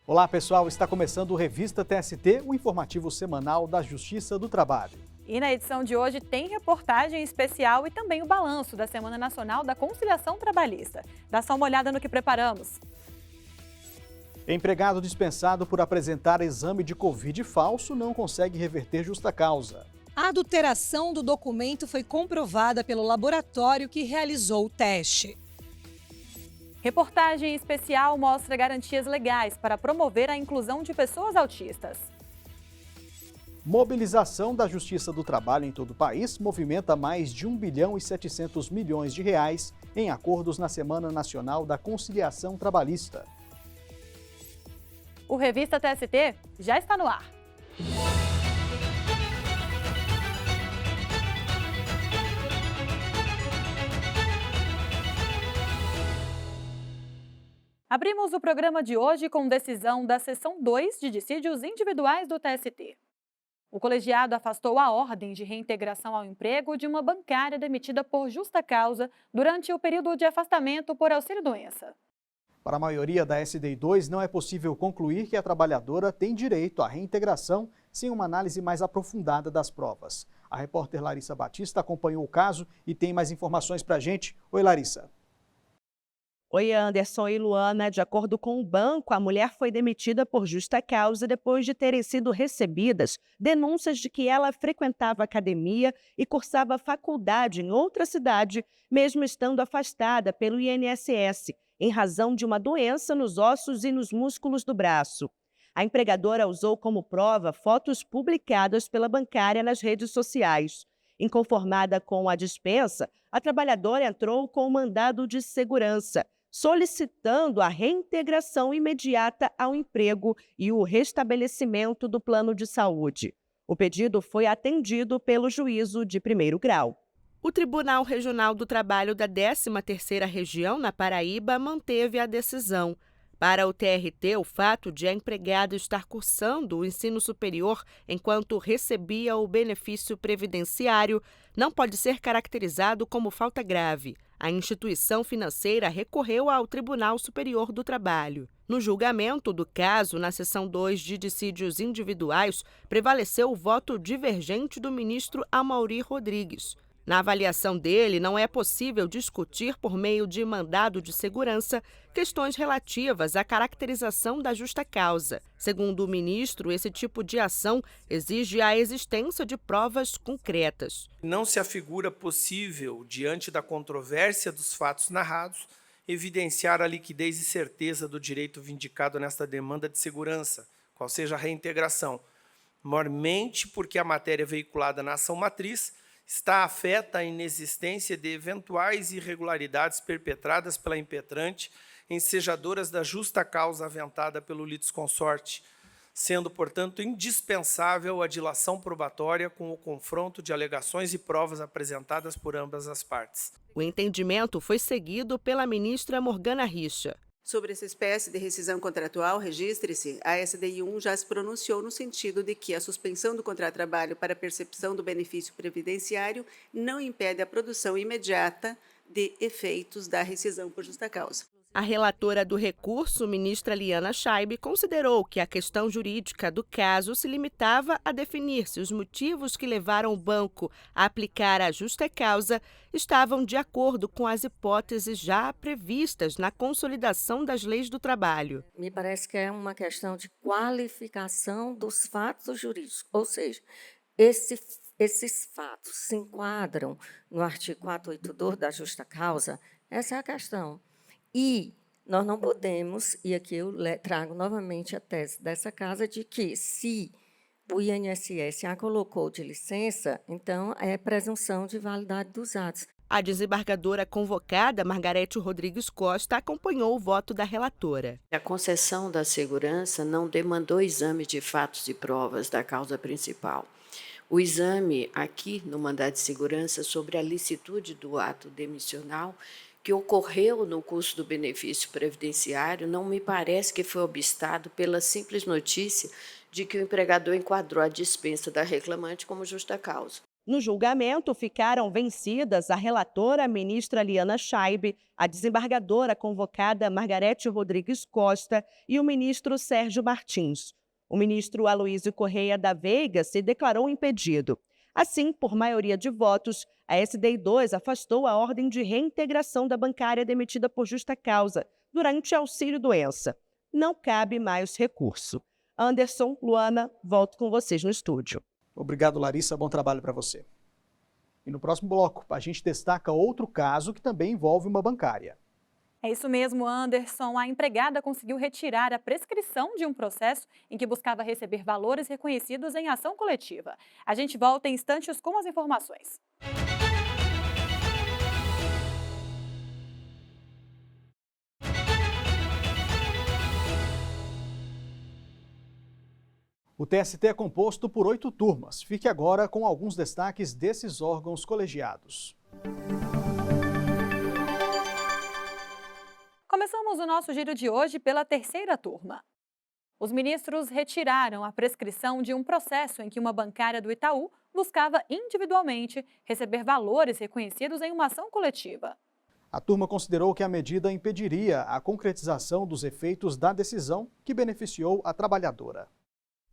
Olá pessoal, está começando o Revista TST, o informativo semanal da Justiça do Trabalho. E na edição de hoje tem reportagem especial e também o balanço da Semana Nacional da Conciliação Trabalhista. Dá só uma olhada no que preparamos. Empregado dispensado por apresentar exame de Covid falso não consegue reverter justa causa. A adulteração do documento foi comprovada pelo laboratório que realizou o teste. Reportagem especial mostra garantias legais para promover a inclusão de pessoas autistas. Mobilização da Justiça do Trabalho em todo o país movimenta mais de 1 bilhão e 700 milhões de reais em acordos na Semana Nacional da Conciliação Trabalhista. O Revista TST já está no ar. Abrimos o programa de hoje com decisão da Seção 2 de Dissídios Individuais do TST. O colegiado afastou a ordem de reintegração ao emprego de uma bancária demitida por justa causa durante o período de afastamento por auxílio-doença. Para a maioria da SDI2, não é possível concluir que a trabalhadora tem direito à reintegração sem uma análise mais aprofundada das provas. A repórter Larissa Batista acompanhou o caso e tem mais informações para a gente. Oi, Larissa. Oi, Anderson e Luana. De acordo com o banco, a mulher foi demitida por justa causa depois de terem sido recebidas denúncias de que ela frequentava academia e cursava faculdade em outra cidade, mesmo estando afastada pelo INSS, em razão de uma doença nos ossos e nos músculos do braço. A empregadora usou como prova fotos publicadas pela bancária nas redes sociais. Inconformada com a dispensa, a trabalhadora entrou com um mandado de segurança, solicitando a reintegração imediata ao emprego e o restabelecimento do plano de saúde. O pedido foi atendido pelo juízo de primeiro grau. O Tribunal Regional do Trabalho da 13ª Região, na Paraíba, manteve a decisão. Para o TRT, o fato de a empregada estar cursando o ensino superior enquanto recebia o benefício previdenciário não pode ser caracterizado como falta grave. A instituição financeira recorreu ao Tribunal Superior do Trabalho. No julgamento do caso, na seção 2 de dissídios individuais, prevaleceu o voto divergente do ministro Amaury Rodrigues. Na avaliação dele, não é possível discutir por meio de mandado de segurança questões relativas à caracterização da justa causa. Segundo o ministro, esse tipo de ação exige a existência de provas concretas. Não se afigura possível, diante da controvérsia dos fatos narrados, evidenciar a liquidez e certeza do direito vindicado nesta demanda de segurança, qual seja a reintegração, mormente porque a matéria veiculada na ação matriz está afeta à inexistência de eventuais irregularidades perpetradas pela impetrante, ensejadoras da justa causa aventada pelo litisconsorte, sendo, portanto, indispensável a dilação probatória com o confronto de alegações e provas apresentadas por ambas as partes. O entendimento foi seguido pela ministra Morgana Richa. Sobre essa espécie de rescisão contratual, registre-se, a SDI1 já se pronunciou no sentido de que a suspensão do contrato de trabalho para percepção do benefício previdenciário não impede a produção imediata de efeitos da rescisão por justa causa. A relatora do recurso, ministra Liana Schaibe, considerou que a questão jurídica do caso se limitava a definir se os motivos que levaram o banco a aplicar a justa causa estavam de acordo com as hipóteses já previstas na consolidação das leis do trabalho. Me parece que é uma questão de qualificação dos fatos jurídicos, ou seja, esses fatos se enquadram no artigo 482 da justa causa, essa é a questão. E nós não podemos, e aqui eu trago novamente a tese dessa casa, de que se o INSS a colocou de licença, então é presunção de validade dos atos. A desembargadora convocada, Margarete Rodrigues Costa, acompanhou o voto da relatora. A concessão da segurança não demandou exame de fatos e provas da causa principal. O exame aqui no mandado de segurança sobre a licitude do ato demissional que ocorreu no curso do benefício previdenciário não me parece que foi obstado pela simples notícia de que o empregador enquadrou a dispensa da reclamante como justa causa. No julgamento, ficaram vencidas a relatora, ministra Liana Schaibe, a desembargadora convocada Margarete Rodrigues Costa e o ministro Sérgio Martins. O ministro Aloísio Correia da Veiga se declarou impedido. Assim, por maioria de votos, a SDI2 afastou a ordem de reintegração da bancária demitida por justa causa durante auxílio-doença. Não cabe mais recurso. Anderson, Luana, volto com vocês no estúdio. Obrigado, Larissa. Bom trabalho para você. E no próximo bloco, a gente destaca outro caso que também envolve uma bancária. É isso mesmo, Anderson. A empregada conseguiu retirar a prescrição de um processo em que buscava receber valores reconhecidos em ação coletiva. A gente volta em instantes com as informações. O TST é composto por 8 turmas. Fique agora com alguns destaques desses órgãos colegiados. Começamos o nosso giro de hoje pela terceira turma. Os ministros retiraram a prescrição de um processo em que uma bancária do Itaú buscava individualmente receber valores reconhecidos em uma ação coletiva. A turma considerou que a medida impediria a concretização dos efeitos da decisão que beneficiou a trabalhadora.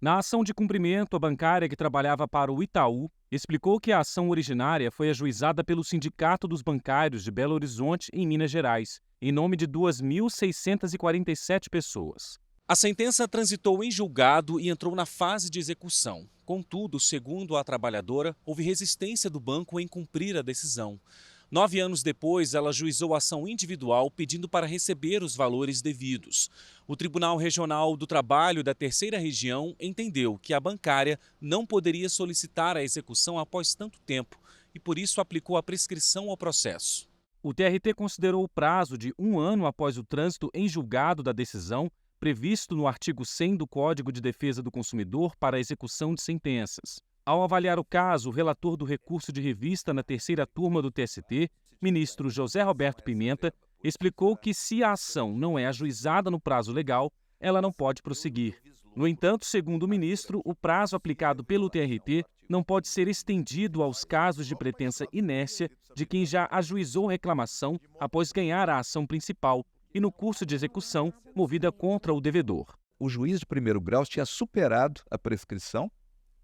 Na ação de cumprimento, a bancária que trabalhava para o Itaú explicou que a ação originária foi ajuizada pelo Sindicato dos Bancários de Belo Horizonte, em Minas Gerais, em nome de 2.647 pessoas. A sentença transitou em julgado e entrou na fase de execução. Contudo, segundo a trabalhadora, houve resistência do banco em cumprir a decisão. 9 anos depois, ela ajuizou ação individual pedindo para receber os valores devidos. O Tribunal Regional do Trabalho da Terceira Região entendeu que a bancária não poderia solicitar a execução após tanto tempo e, por isso, aplicou a prescrição ao processo. O TRT considerou o prazo de 1 ano após o trânsito em julgado da decisão, previsto no artigo 100 do Código de Defesa do Consumidor para a execução de sentenças. Ao avaliar o caso, o relator do recurso de revista na terceira turma do TST, ministro José Roberto Pimenta, explicou que se a ação não é ajuizada no prazo legal, ela não pode prosseguir. No entanto, segundo o ministro, o prazo aplicado pelo TRT não pode ser estendido aos casos de pretensa inércia de quem já ajuizou reclamação após ganhar a ação principal e no curso de execução movida contra o devedor. O juiz de primeiro grau tinha superado a prescrição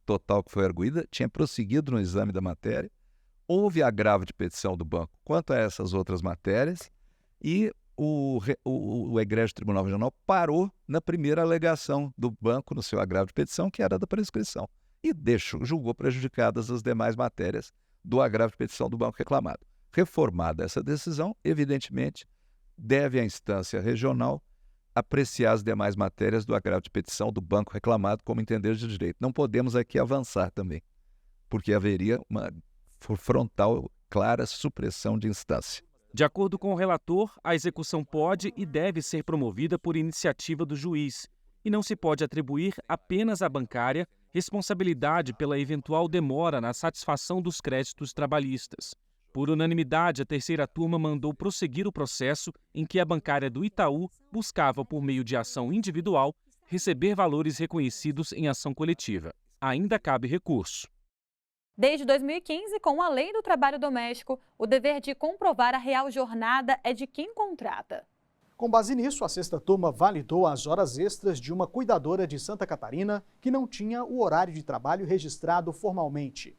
total que foi arguída, tinha prosseguido no exame da matéria, houve agravo de petição do banco quanto a essas outras matérias e o egrégio Tribunal Regional parou na primeira alegação do banco no seu agravo de petição, que era da prescrição, e julgou prejudicadas as demais matérias do agravo de petição do banco reclamado. Reformada essa decisão, evidentemente, deve a instância regional apreciar as demais matérias do agravo de petição do banco reclamado como entender de direito. Não podemos aqui avançar também, porque haveria uma frontal, clara supressão de instância. De acordo com o relator, a execução pode e deve ser promovida por iniciativa do juiz e não se pode atribuir apenas à bancária responsabilidade pela eventual demora na satisfação dos créditos trabalhistas. Por unanimidade, a terceira turma mandou prosseguir o processo em que a bancária do Itaú buscava, por meio de ação individual, receber valores reconhecidos em ação coletiva. Ainda cabe recurso. Desde 2015, com a Lei do Trabalho Doméstico, o dever de comprovar a real jornada é de quem contrata. Com base nisso, a sexta turma validou as horas extras de uma cuidadora de Santa Catarina que não tinha o horário de trabalho registrado formalmente.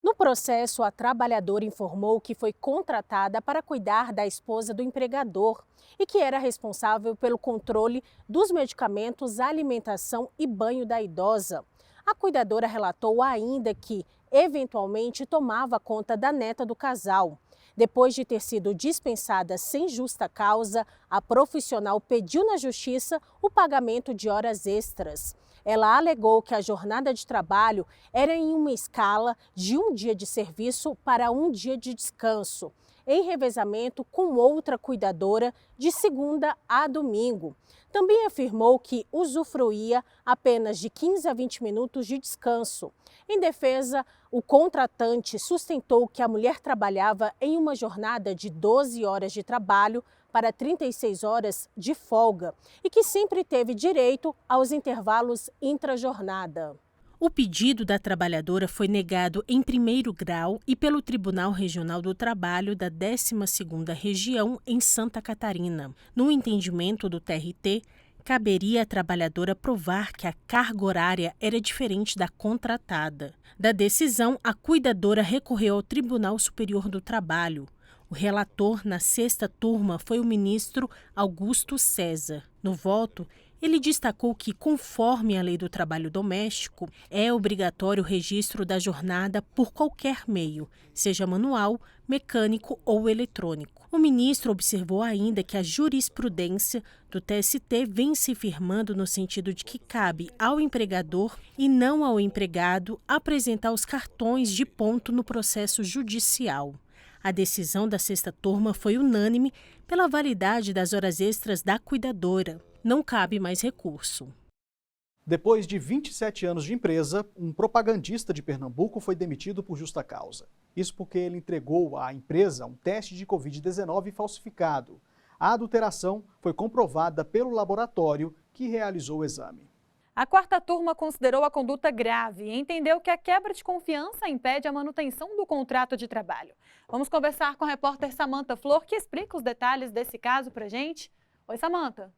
No processo, a trabalhadora informou que foi contratada para cuidar da esposa do empregador e que era responsável pelo controle dos medicamentos, alimentação e banho da idosa. A cuidadora relatou ainda que, eventualmente, tomava conta da neta do casal. Depois de ter sido dispensada sem justa causa, a profissional pediu na justiça o pagamento de horas extras. Ela alegou que a jornada de trabalho era em uma escala de 1 dia de serviço para 1 dia de descanso, em revezamento com outra cuidadora de segunda a domingo. Também afirmou que usufruía apenas de 15 a 20 minutos de descanso. Em defesa, o contratante sustentou que a mulher trabalhava em uma jornada de 12 horas de trabalho para 36 horas de folga e que sempre teve direito aos intervalos intra-jornada. O pedido da trabalhadora foi negado em primeiro grau e pelo Tribunal Regional do Trabalho da 12ª Região em Santa Catarina. No entendimento do TRT, caberia à trabalhadora provar que a carga horária era diferente da contratada. Da decisão, a cuidadora recorreu ao Tribunal Superior do Trabalho. O relator na 6ª turma foi o ministro Augusto César. No voto, ele destacou que, conforme a Lei do Trabalho Doméstico, é obrigatório o registro da jornada por qualquer meio, seja manual, mecânico ou eletrônico. O ministro observou ainda que a jurisprudência do TST vem se firmando no sentido de que cabe ao empregador e não ao empregado apresentar os cartões de ponto no processo judicial. A decisão da 6ª turma foi unânime pela validade das horas extras da cuidadora. Não cabe mais recurso. Depois de 27 anos de empresa, um propagandista de Pernambuco foi demitido por justa causa. Isso porque ele entregou à empresa um teste de Covid-19 falsificado. A adulteração foi comprovada pelo laboratório que realizou o exame. A 4ª turma considerou a conduta grave e entendeu que a quebra de confiança impede a manutenção do contrato de trabalho. Vamos conversar com a repórter Samantha Flor, que explica os detalhes desse caso pra gente. Oi, Samantha.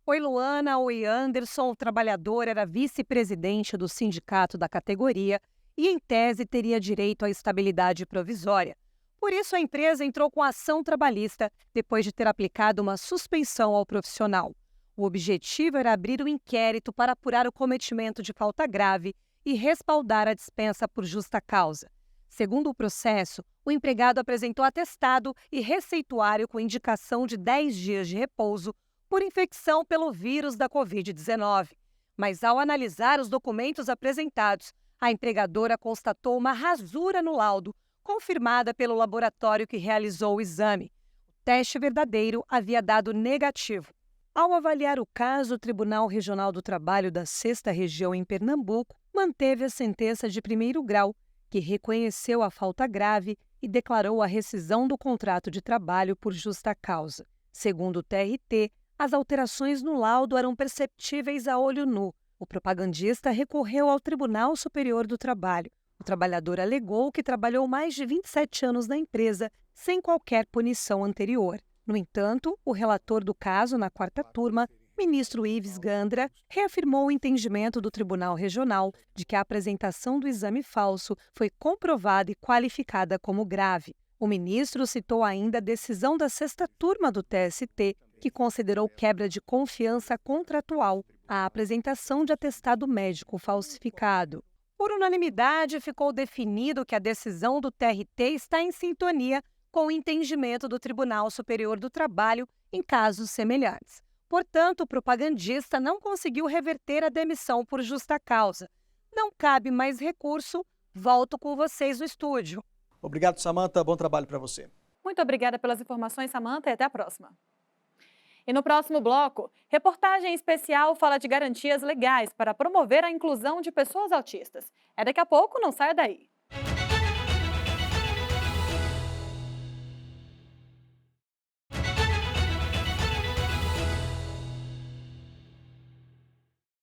Oi, Luana. Oi, Anderson. O trabalhador era vice-presidente do sindicato da categoria e, em tese, teria direito à estabilidade provisória. Por isso, a empresa entrou com ação trabalhista depois de ter aplicado uma suspensão ao profissional. O objetivo era abrir um inquérito para apurar o cometimento de falta grave e respaldar a dispensa por justa causa. Segundo o processo, o empregado apresentou atestado e receituário com indicação de 10 dias de repouso por infecção pelo vírus da Covid-19. Mas, ao analisar os documentos apresentados, a empregadora constatou uma rasura no laudo, confirmada pelo laboratório que realizou o exame. O teste verdadeiro havia dado negativo. Ao avaliar o caso, o Tribunal Regional do Trabalho da 6ª Região em Pernambuco manteve a sentença de primeiro grau, que reconheceu a falta grave e declarou a rescisão do contrato de trabalho por justa causa. Segundo o TRT, as alterações no laudo eram perceptíveis a olho nu. O propagandista recorreu ao Tribunal Superior do Trabalho. O trabalhador alegou que trabalhou mais de 27 anos na empresa sem qualquer punição anterior. No entanto, o relator do caso na 4ª turma, ministro Ives Gandra, reafirmou o entendimento do Tribunal Regional de que a apresentação do exame falso foi comprovada e qualificada como grave. O ministro citou ainda a decisão da 6ª turma do TST, que considerou quebra de confiança contratual a apresentação de atestado médico falsificado. Por unanimidade, ficou definido que a decisão do TRT está em sintonia com o entendimento do Tribunal Superior do Trabalho em casos semelhantes. Portanto, o propagandista não conseguiu reverter a demissão por justa causa. Não cabe mais recurso. Volto com vocês no estúdio. Obrigado, Samantha. Bom trabalho para você. Muito obrigada pelas informações, Samantha, e até a próxima. E no próximo bloco, reportagem especial fala de garantias legais para promover a inclusão de pessoas autistas. É daqui a pouco, não saia daí.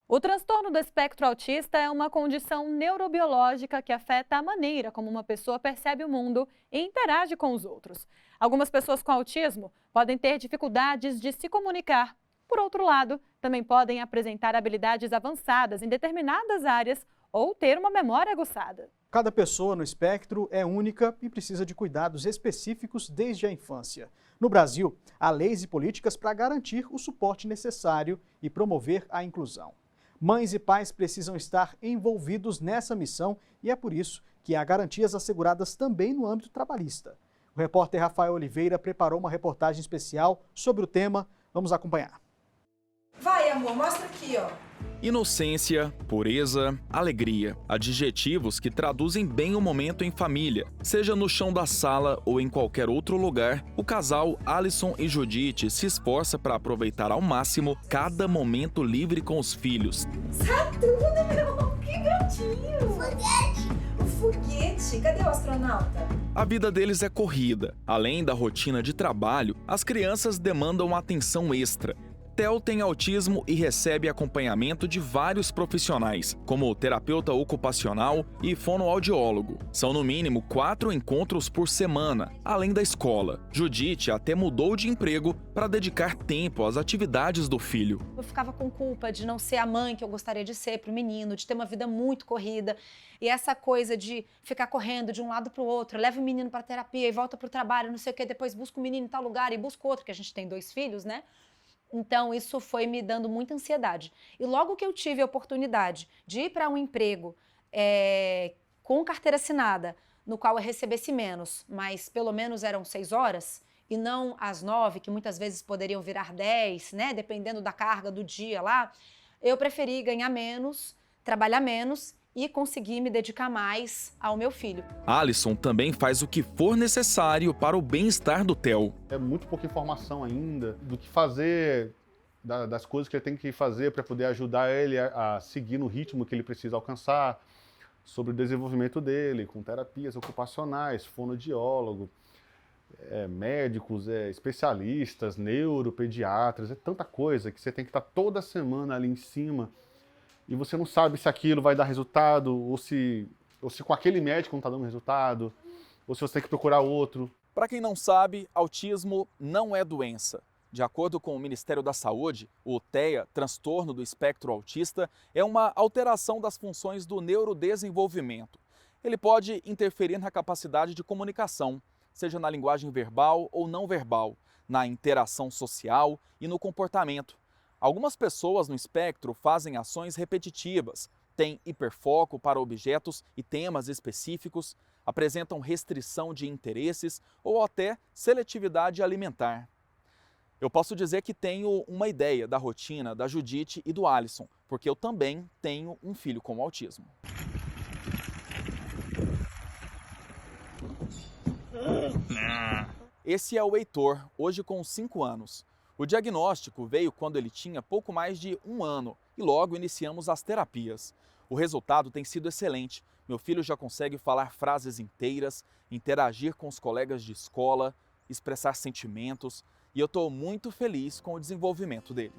O transtorno do espectro autista é uma condição neurobiológica que afeta a maneira como uma pessoa percebe o mundo e interage com os outros. Algumas pessoas com autismo podem ter dificuldades de se comunicar. Por outro lado, também podem apresentar habilidades avançadas em determinadas áreas ou ter uma memória aguçada. Cada pessoa no espectro é única e precisa de cuidados específicos desde a infância. No Brasil, há leis e políticas para garantir o suporte necessário e promover a inclusão. Mães e pais precisam estar envolvidos nessa missão e é por isso que há garantias asseguradas também no âmbito trabalhista. O repórter Rafael Oliveira preparou uma reportagem especial sobre o tema. Vamos acompanhar. Vai, amor, mostra aqui, ó. Inocência, pureza, alegria. Adjetivos que traduzem bem o momento em família. Seja no chão da sala ou em qualquer outro lugar, o casal Alisson e Judite se esforça para aproveitar ao máximo cada momento livre com os filhos. Saturno, meu! Que gatinho! O foguete! Cadê o astronauta? A vida deles é corrida. Além da rotina de trabalho, as crianças demandam atenção extra. Theo tem autismo e recebe acompanhamento de vários profissionais, como terapeuta ocupacional e fonoaudiólogo. São no mínimo 4 encontros por semana, além da escola. Judite até mudou de emprego para dedicar tempo às atividades do filho. Eu ficava com culpa de não ser a mãe que eu gostaria de ser para o menino, de ter uma vida muito corrida. E essa coisa de ficar correndo de um lado para o outro, leva o menino para terapia e volta para o trabalho, não sei o quê, depois busca o menino em tal lugar e busca outro, que a gente tem 2 filhos, né? Então, isso foi me dando muita ansiedade. E logo que eu tive a oportunidade de ir para um emprego com carteira assinada, no qual eu recebesse menos, mas pelo menos eram 6 horas, e não às 9, que muitas vezes poderiam virar 10, né? Dependendo da carga do dia lá, eu preferi ganhar menos, trabalhar menos e conseguir me dedicar mais ao meu filho. Alisson também faz o que for necessário para o bem-estar do Theo. É muito pouca informação ainda do que fazer, das coisas que ele tem que fazer para poder ajudar ele a seguir no ritmo que ele precisa alcançar, sobre o desenvolvimento dele, com terapias ocupacionais, fonoaudiólogo, médicos, especialistas, neuropediatras, é tanta coisa que você tem que estar toda semana ali em cima. E você não sabe se aquilo vai dar resultado, ou se com aquele médico não está dando resultado, ou se você tem que procurar outro. Para quem não sabe, autismo não é doença. De acordo com o Ministério da Saúde, o TEA, transtorno do espectro autista, é uma alteração das funções do neurodesenvolvimento. Ele pode interferir na capacidade de comunicação, seja na linguagem verbal ou não verbal, na interação social e no comportamento. Algumas pessoas no espectro fazem ações repetitivas, têm hiperfoco para objetos e temas específicos, apresentam restrição de interesses ou até seletividade alimentar. Eu posso dizer que tenho uma ideia da rotina da Judite e do Alisson, porque eu também tenho um filho com autismo. Esse é o Heitor, hoje com 5 anos. O diagnóstico veio quando ele tinha pouco mais de 1 ano e logo iniciamos as terapias. O resultado tem sido excelente. Meu filho já consegue falar frases inteiras, interagir com os colegas de escola, expressar sentimentos e eu estou muito feliz com o desenvolvimento dele.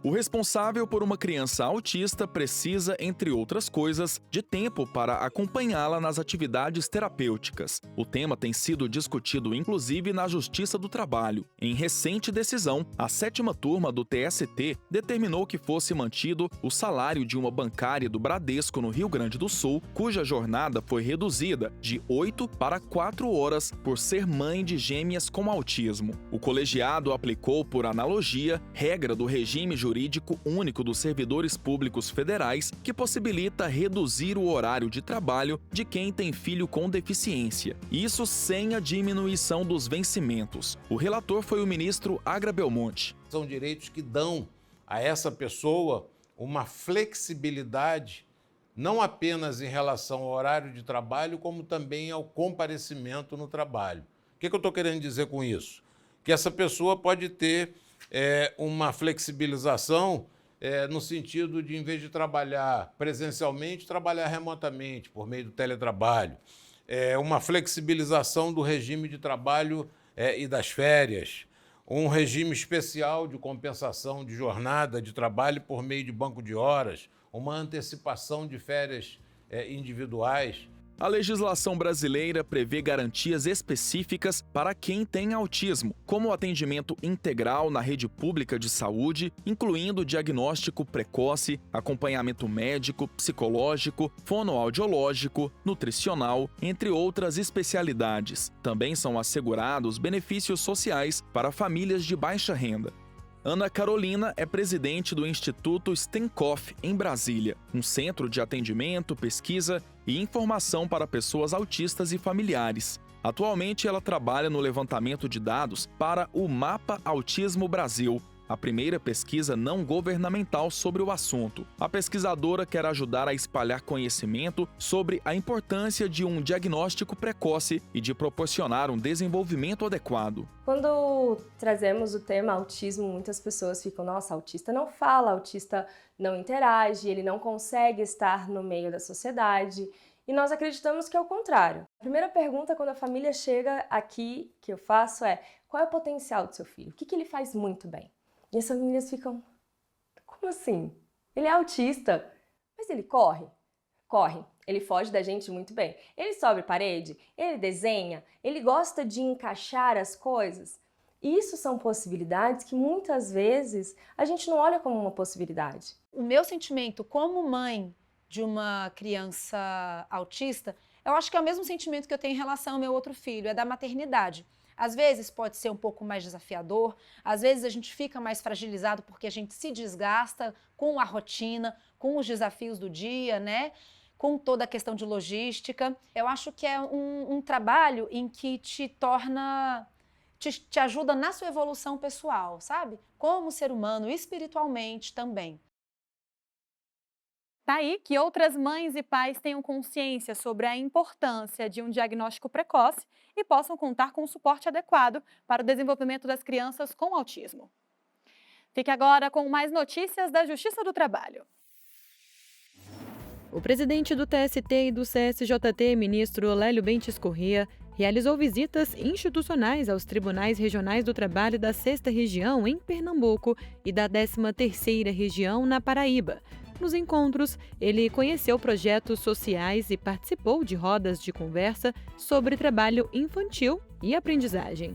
O responsável por uma criança autista precisa, entre outras coisas, de tempo para acompanhá-la nas atividades terapêuticas. O tema tem sido discutido inclusive na Justiça do Trabalho. Em recente decisão, a 7ª turma do TST determinou que fosse mantido o salário de uma bancária do Bradesco no Rio Grande do Sul, cuja jornada foi reduzida de 8 para 4 horas por ser mãe de gêmeas com autismo. O colegiado aplicou, por analogia, regra do regime jurídico único dos servidores públicos federais que possibilita reduzir o horário de trabalho de quem tem filho com deficiência. Isso sem a diminuição dos vencimentos. O relator foi o ministro Agra Belmonte. São direitos que dão a essa pessoa uma flexibilidade, não apenas em relação ao horário de trabalho, como também ao comparecimento no trabalho. O que eu estou querendo dizer com isso? Que essa pessoa pode ter uma flexibilização no sentido de, em vez de trabalhar presencialmente, trabalhar remotamente, por meio do teletrabalho. Uma flexibilização do regime de trabalho e das férias. Um regime especial de compensação de jornada de trabalho por meio de banco de horas. Uma antecipação de férias individuais. A legislação brasileira prevê garantias específicas para quem tem autismo, como o atendimento integral na rede pública de saúde, incluindo diagnóstico precoce, acompanhamento médico, psicológico, fonoaudiológico, nutricional, entre outras especialidades. Também são assegurados benefícios sociais para famílias de baixa renda. Ana Carolina é presidente do Instituto Stenkoff, em Brasília, um centro de atendimento, pesquisa e informação para pessoas autistas e familiares. Atualmente, ela trabalha no levantamento de dados para o Mapa Autismo Brasil, a primeira pesquisa não governamental sobre o assunto. A pesquisadora quer ajudar a espalhar conhecimento sobre a importância de um diagnóstico precoce e de proporcionar um desenvolvimento adequado. Quando trazemos o tema autismo, muitas pessoas ficam, nossa, autista não fala, autista não interage, ele não consegue estar no meio da sociedade. E nós acreditamos que é o contrário. A primeira pergunta quando a família chega aqui, que eu faço é, qual é o potencial do seu filho? O que ele faz muito bem? E as famílias ficam, como assim? Ele é autista, mas ele corre? Corre. Ele foge da gente muito bem. Ele sobe parede, ele desenha, ele gosta de encaixar as coisas. Isso são possibilidades que muitas vezes a gente não olha como uma possibilidade. O meu sentimento como mãe de uma criança autista, eu acho que é o mesmo sentimento que eu tenho em relação ao meu outro filho, é da maternidade. Às vezes pode ser um pouco mais desafiador, às vezes a gente fica mais fragilizado porque a gente se desgasta com a rotina, com os desafios do dia, né? Com toda a questão de logística. Eu acho que é um trabalho em que te torna, te ajuda na sua evolução pessoal, sabe? Como ser humano, espiritualmente também. Daí que outras mães e pais tenham consciência sobre a importância de um diagnóstico precoce e possam contar com o suporte adequado para o desenvolvimento das crianças com autismo. Fique agora com mais notícias da Justiça do Trabalho. O presidente do TST e do CSJT, ministro Olélio Bentes Corrêa, realizou visitas institucionais aos Tribunais Regionais do Trabalho da 6ª Região, em Pernambuco, e da 13ª Região, na Paraíba. Nos encontros, ele conheceu projetos sociais e participou de rodas de conversa sobre trabalho infantil e aprendizagem.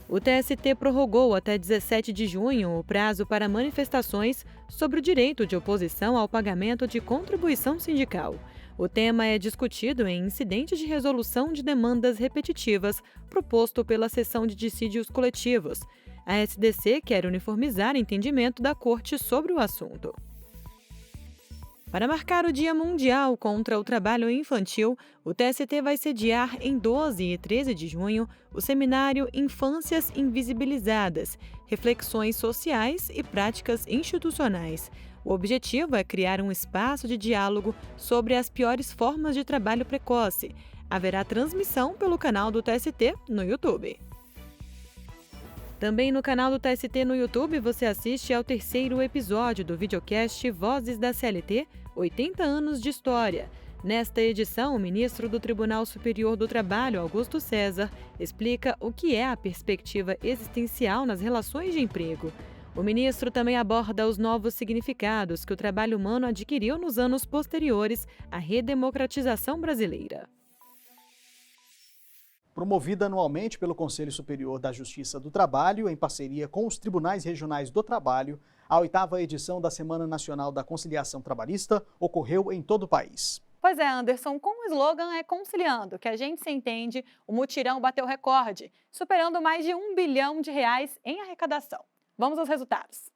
O TST prorrogou até 17 de junho o prazo para manifestações sobre o direito de oposição ao pagamento de contribuição sindical. O tema é discutido em incidente de resolução de demandas repetitivas proposto pela Seção de Dissídios Coletivos. A SDC quer uniformizar o entendimento da Corte sobre o assunto. Para marcar o Dia Mundial contra o Trabalho Infantil, o TST vai sediar em 12 e 13 de junho o seminário Infâncias Invisibilizadas, Reflexões Sociais e Práticas Institucionais. O objetivo é criar um espaço de diálogo sobre as piores formas de trabalho precoce. Haverá transmissão pelo canal do TST no YouTube. Também no canal do TST no YouTube você assiste ao 3º episódio do videocast Vozes da CLT, 80 anos de história. Nesta edição, o ministro do Tribunal Superior do Trabalho, Augusto César, explica o que é a perspectiva existencial nas relações de emprego. O ministro também aborda os novos significados que o trabalho humano adquiriu nos anos posteriores à redemocratização brasileira. Promovida anualmente pelo Conselho Superior da Justiça do Trabalho, em parceria com os Tribunais Regionais do Trabalho, a 8ª edição da Semana Nacional da Conciliação Trabalhista ocorreu em todo o país. Pois é, Anderson, com o slogan É Conciliando, que a gente se entende, o mutirão bateu recorde, superando mais de R$1 bilhão em arrecadação. Vamos aos resultados.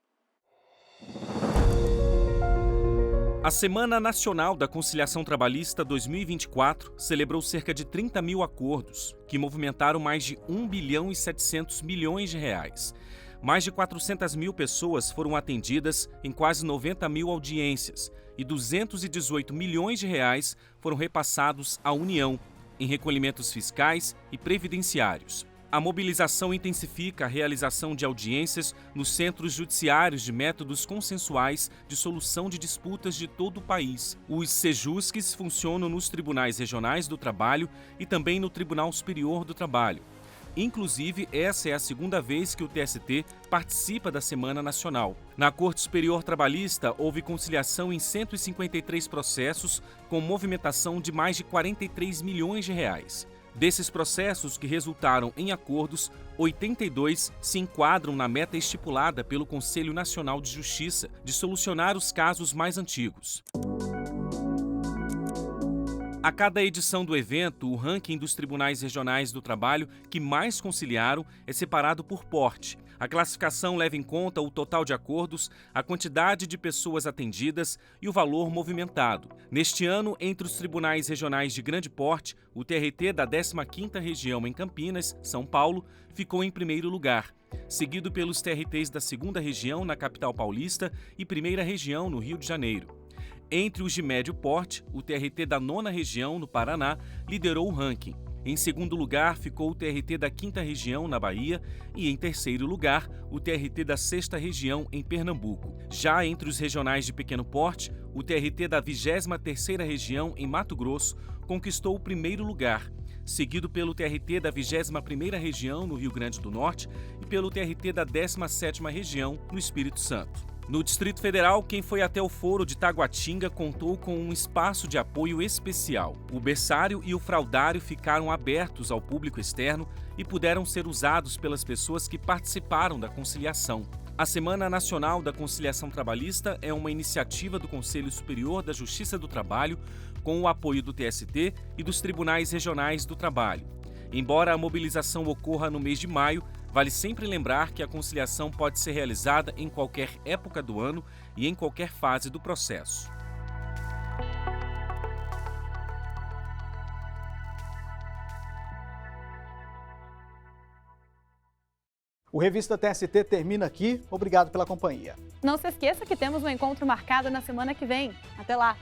A Semana Nacional da Conciliação Trabalhista 2024 celebrou cerca de 30 mil acordos, que movimentaram mais de R$1 bilhão e 700 milhões de reais. Mais de 400 mil pessoas foram atendidas em quase 90 mil audiências e 218 milhões de reais foram repassados à União em recolhimentos fiscais e previdenciários. A mobilização intensifica a realização de audiências nos centros judiciários de métodos consensuais de solução de disputas de todo o país. Os SEJUSCs funcionam nos Tribunais Regionais do Trabalho e também no Tribunal Superior do Trabalho. Inclusive, essa é a 2ª vez que o TST participa da Semana Nacional. Na Corte Superior Trabalhista, houve conciliação em 153 processos, com movimentação de mais de 43 milhões de reais. Desses processos que resultaram em acordos, 82 se enquadram na meta estipulada pelo Conselho Nacional de Justiça de solucionar os casos mais antigos. A cada edição do evento, o ranking dos Tribunais Regionais do Trabalho que mais conciliaram é separado por porte. A classificação leva em conta o total de acordos, a quantidade de pessoas atendidas e o valor movimentado. Neste ano, entre os Tribunais Regionais de grande porte, o TRT da 15ª Região em Campinas, São Paulo, ficou em primeiro lugar, seguido pelos TRTs da 2ª Região na capital paulista e 1ª Região no Rio de Janeiro. Entre os de médio porte, o TRT da 9ª Região, no Paraná, liderou o ranking. Em segundo lugar, ficou o TRT da 5ª Região, na Bahia, e em terceiro lugar, o TRT da 6ª Região, em Pernambuco. Já entre os regionais de pequeno porte, o TRT da 23ª Região, em Mato Grosso, conquistou o primeiro lugar, seguido pelo TRT da 21ª Região, no Rio Grande do Norte, e pelo TRT da 17ª Região, no Espírito Santo. No Distrito Federal, quem foi até o Foro de Taguatinga contou com um espaço de apoio especial. O berçário e o fraldário ficaram abertos ao público externo e puderam ser usados pelas pessoas que participaram da conciliação. A Semana Nacional da Conciliação Trabalhista é uma iniciativa do Conselho Superior da Justiça do Trabalho, com o apoio do TST e dos Tribunais Regionais do Trabalho. Embora a mobilização ocorra no mês de maio, vale sempre lembrar que a conciliação pode ser realizada em qualquer época do ano e em qualquer fase do processo. O Revista TST termina aqui. Obrigado pela companhia. Não se esqueça que temos um encontro marcado na semana que vem. Até lá!